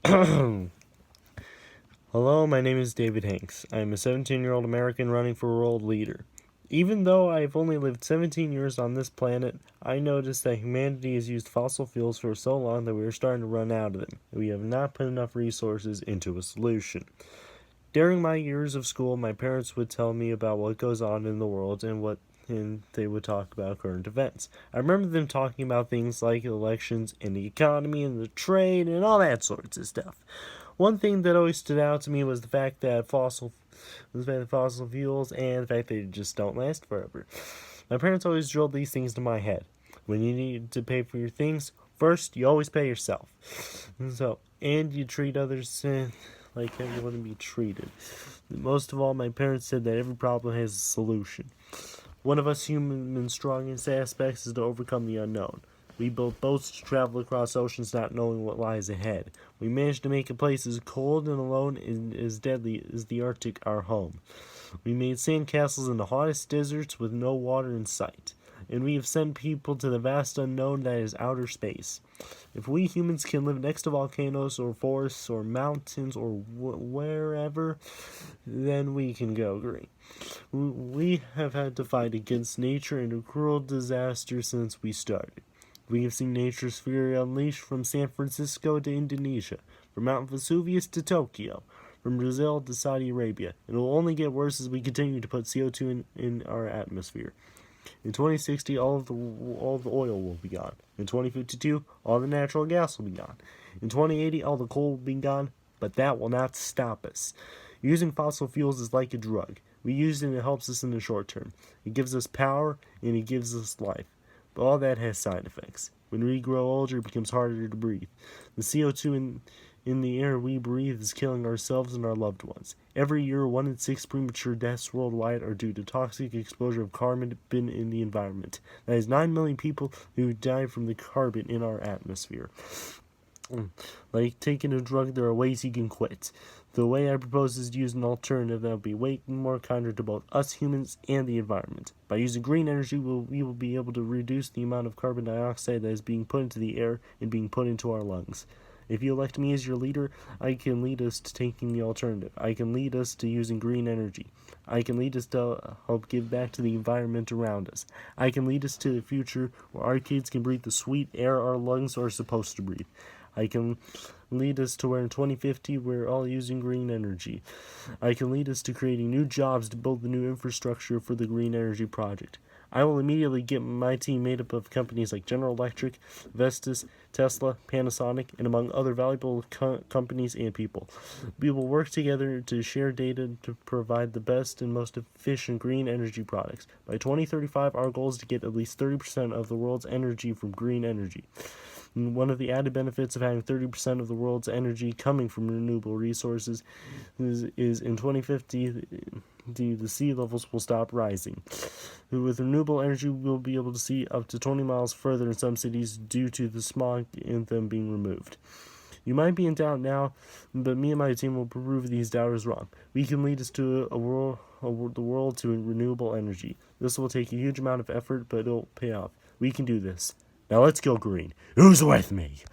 Hello, my name is David Hanks. I am a 17-year-old American running for world leader. Even though I have only lived 17 years on this planet, I noticed that humanity has used fossil fuels for so long that we are starting to run out of them. We have not put enough resources into a solution. During my years of school, my parents would tell me about what goes on in the world and they would talk about current events. I remember them talking about things like elections and the economy and the trade and all that sorts of stuff. One thing that always stood out to me was the fossil fuels and the fact that they just don't last forever. My parents always drilled these things to my head. When you need to pay for your things, first you always pay yourself. And you treat others like how you want to be treated. Most of all, my parents said that every problem has a solution. One of us humans' strongest aspects is to overcome the unknown. We built boats to travel across oceans not knowing what lies ahead. We managed to make a place as cold and alone and as deadly as the Arctic our home. We made sandcastles in the hottest deserts with no water in sight. And we have sent people to the vast unknown that is outer space. If we humans can live next to volcanoes or forests or mountains or wherever, then we can go green. We have had to fight against nature and a cruel disaster since we started. We have seen nature's fury unleashed from San Francisco to Indonesia, from Mount Vesuvius to Tokyo, from Brazil to Saudi Arabia. It will only get worse as we continue to put CO2 in our atmosphere. In 2060, all the oil will be gone. In 2052, all the natural gas will be gone. In 2080, all the coal will be gone, but that will not stop us. Using fossil fuels is like a drug. We use it and it helps us in the short term. It gives us power and it gives us life. But all that has side effects. When we grow older, it becomes harder to breathe. The CO2 in the air we breathe is killing ourselves and our loved ones. Every year, 1 in 6 premature deaths worldwide are due to toxic exposure of carbon in the environment. That is 9 million people who die from the carbon in our atmosphere. Like taking a drug, there are ways you can quit. The way I propose is to use an alternative that will be way more kinder to both us humans and the environment. By using green energy, we will be able to reduce the amount of carbon dioxide that is being put into the air and being put into our lungs. If you elect me as your leader, I can lead us to taking the alternative. I can lead us to using green energy. I can lead us to help give back to the environment around us. I can lead us to the future where our kids can breathe the sweet air our lungs are supposed to breathe. I can lead us to where in 2050 we're all using green energy. I can lead us to creating new jobs to build the new infrastructure for the green energy project. I will immediately get my team made up of companies like General Electric, Vestas, Tesla, Panasonic, and among other valuable companies and people. We will work together to share data to provide the best and most efficient green energy products. By 2035, our goal is to get at least 30% of the world's energy from green energy. And one of the added benefits of having 30% of the world's energy coming from renewable resources is in 2050, the sea levels will stop rising. With renewable energy, we'll be able to see up to 20 miles further in some cities due to the smog in them being removed. You might be in doubt now, but me and my team will prove these doubters wrong. We can lead us to the world to renewable energy. This will take a huge amount of effort, but it'll pay off. We can do this. Now let's go green. Who's with me?